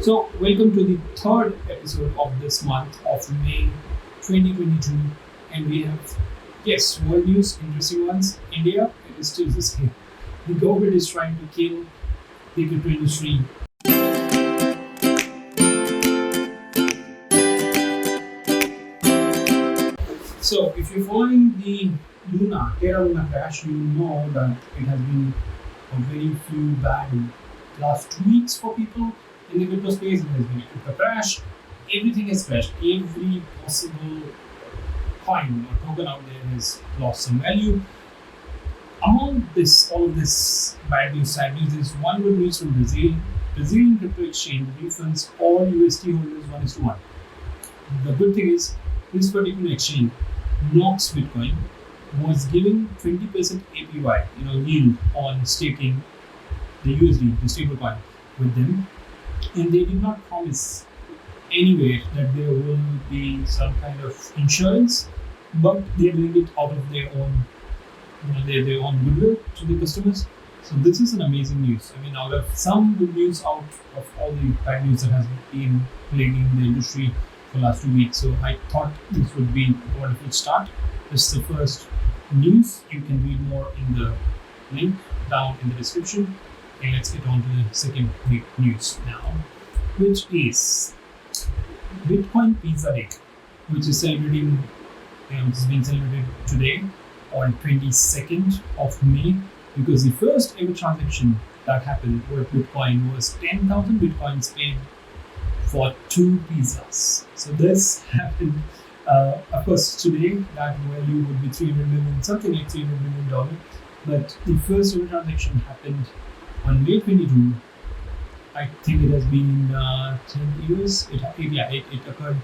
So, welcome to the third episode of this month of May 2022, and we have, yes, world news, interesting ones. India, it is still the same. The government is trying to kill the crypto industry. So, if you're following the Terra Luna crash, you know that it has been a very few bad last 2 weeks for people in the crypto space. It has been a crypto crash. Everything has crashed. Every possible coin or token out there has lost some value. Among all of this bad news, sad news, is one good news from Brazil. Brazilian crypto exchange refunds all USD holders 1:1. The good thing is, this particular exchange, Nox Bitcoin, was giving 20% APY, yield on staking the USD, the stablecoin, with them, and they did not promise anywhere that there will be some kind of insurance, but they are doing it out of their own, their own goodwill to the customers. So this is an amazing news. I mean, out of some good news out of all the bad news that has been plaguing the industry for the last 2 weeks. So I thought this would be a wonderful start. This is the first news. You can read more in the link down in the description. And let's get on to the second big news now, which is Bitcoin Pizza Day, which is celebrating, which is being celebrated today on 22nd of May, because the first ever transaction that happened with Bitcoin was 10,000 Bitcoins paid for 2 pizzas. So this happened, of course, today that value would be 300 million, something like $300 million. But the first ever transaction happened on May 22. I think it has been 10 years. It occurred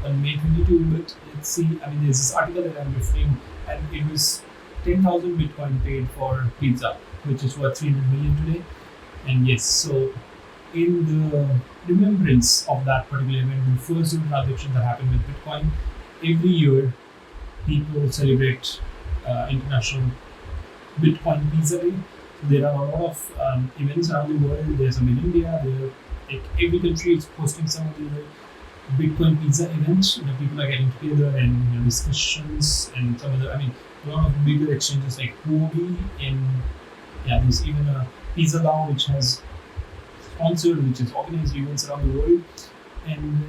on May 22. But let's see. I mean, there's this article that I'm referring, and it was 10,000 Bitcoin paid for pizza, which is worth 300 million today. And yes, so in the remembrance of that particular event, the first transaction that happened with Bitcoin, every year people celebrate International Bitcoin Pizza Day. There are a lot of events around the world. There's some in India. Every country is hosting some of the Bitcoin pizza events. People are getting together and discussions and some of the. I mean, a lot of bigger exchanges like Huobi, and there's even a Pizza DAO which has sponsored, which has organized events around the world. And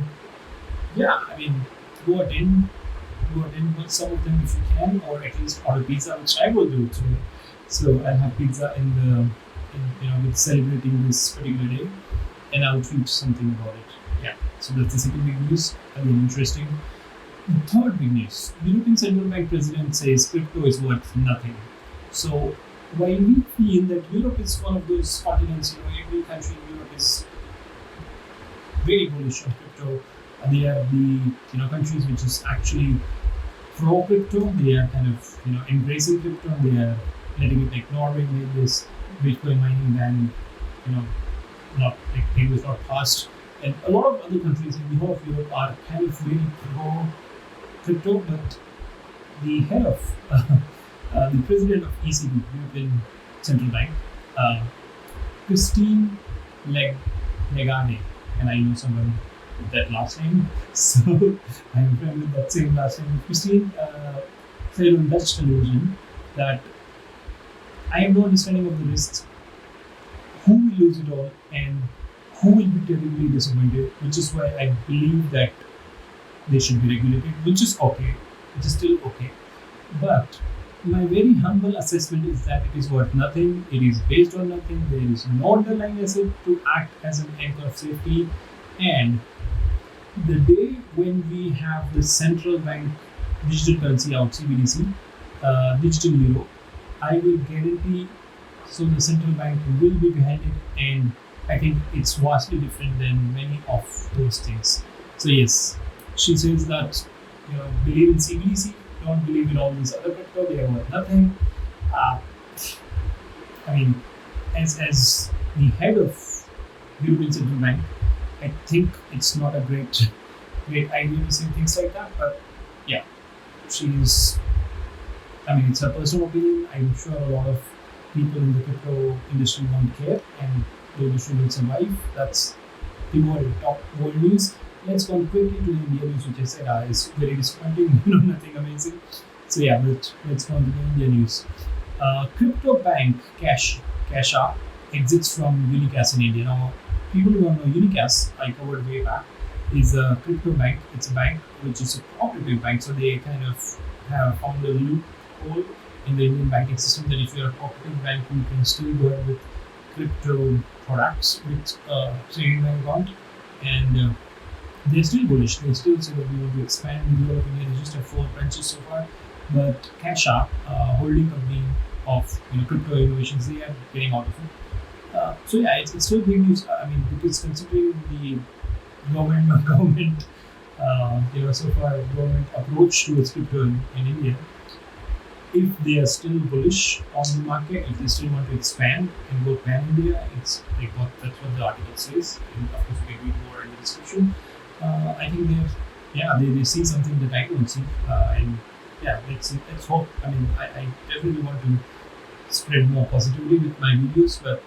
I mean, go attend with some of them if you can, or at least order pizza, which I will do today. So I'll have pizza with celebrating this particular day, and I'll tweet something about it. Yeah. So that's the second big news. Again, interesting. The third big news: European Central Bank President says crypto is worth nothing. So while we feel that Europe is one of those continents, every country in Europe is very bullish on crypto. They are the countries which is actually pro crypto. They are kind of embracing crypto. They are letting it like Norway made this Bitcoin mining ban, it was not passed. And a lot of other countries in the whole of Europe are kind of very pro crypto, but the head of the president of ECB, European Central Bank, Christine Lagarde, and I know someone with that last name, so I'm friend with that same last name. Christine said on Dutch television that I have no understanding of the risks, who will lose it all, and who will be terribly disappointed, which is why I believe that they should be regulated, which is okay, which is still okay. But my very humble assessment is that it is worth nothing, it is based on nothing, there is no underlying asset to act as an anchor of safety, and the day when we have the central bank digital currency out, CBDC, digital euro, I will guarantee, so the central bank will be behind it, and I think it's vastly different than many of those things. So yes, she says that believe in CBDC, don't believe in all these other crypto, they are worth nothing. I mean, as the head of European Central Bank, I think it's not a great idea to say things like that, but she's. I mean, it's her personal opinion. I'm sure a lot of people in the crypto industry won't care, and the industry will survive. That's rewarded top world news. Let's go quickly to the India news, which I said is very disappointing. Nothing amazing. So yeah, but let's go on to the India news. Crypto bank Cashaa exits from Unicas in India. Now, people who don't know Unicas, I covered way back, is a crypto bank. It's a bank which is a cooperative bank, so they kind of have found a loophole in the Indian banking system that if you're a cooperative bank, you can still go ahead with crypto products with saving bank account, and they're still bullish. They still say that we want to expand in Europe. India. They just have 4 branches so far, but Cashaa, holding company of crypto innovations, they are getting out of it. So yeah, it's still big news. I mean, because considering the government, so far government approach towards crypto in India, if they are still bullish on the market, if they still want to expand and go pan India, it's like that's what the article says. And of course, we can read more in the description. I think they see something that I don't see, and yeah, let's hope. I mean, I definitely want to spread more positively with my videos, but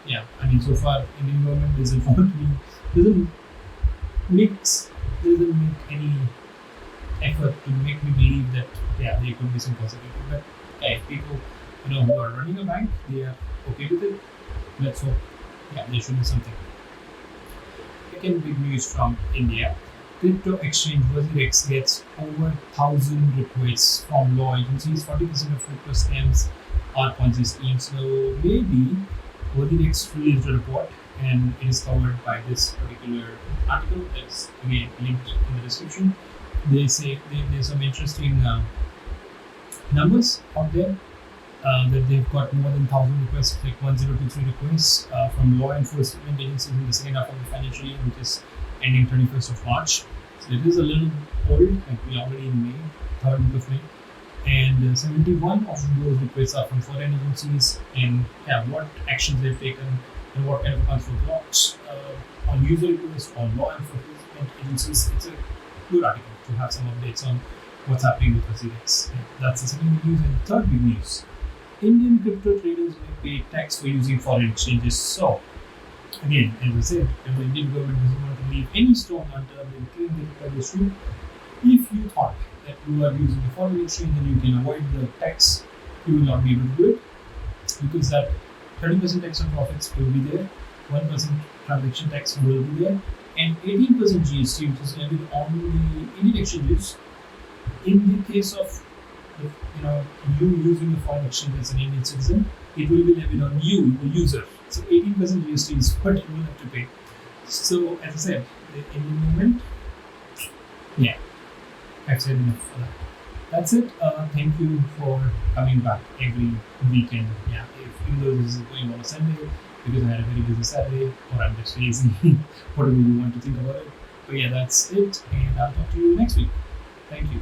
yeah, I mean, so far Indian government doesn't make any effort to make me believe that yeah, there could be some positivity. But yeah, if people who are running a bank, they are okay with it. Let's hope. Yeah, there should be something. Second big news from India. Crypto exchange WazirX gets over 1,000 requests from law agencies. 40% of crypto scams are Ponzi schemes. So maybe WazirX released a report, and it is covered by this particular article. That's again linked in the description. They say there's some interesting numbers out there. That they've got more than 1,000 requests, like 1023 requests from law enforcement agencies in the second half of the financial year, which is ending 31st of March. So it is a little old, like we're already in May, 3rd week of May. And 71 of those requests are from foreign agencies, and yeah, what actions they've taken and what kind of accounts were blocked on user requests or law enforcement agencies. It's a good article to have some updates on what's happening with WazirX. Yeah, that's the second big news. And third big news. Indian crypto traders may pay tax for using foreign exchanges. So, again, as I said, the Indian government doesn't want to leave any stone unturned in cleaning the issue. If you thought that you are using a foreign exchange and you can avoid the tax, you will not be able to do it, because that 30% tax on profits will be there, 1% transaction tax will be there, and 18% GST, which is levied on the Indian exchanges. In the case of you using a foreign exchange as an Indian citizen, it will be levied on you, the user. So 18% GST is what you will have to pay. So as I said, the Indian movement, yeah, I've said enough for that. That's it. Thank you for coming back every weekend. Yeah, even though this is going on a Sunday, because I had a very busy Saturday, or I'm just lazy, whatever you want to think about it. But yeah, that's it, and I'll talk to you next week. Thank you.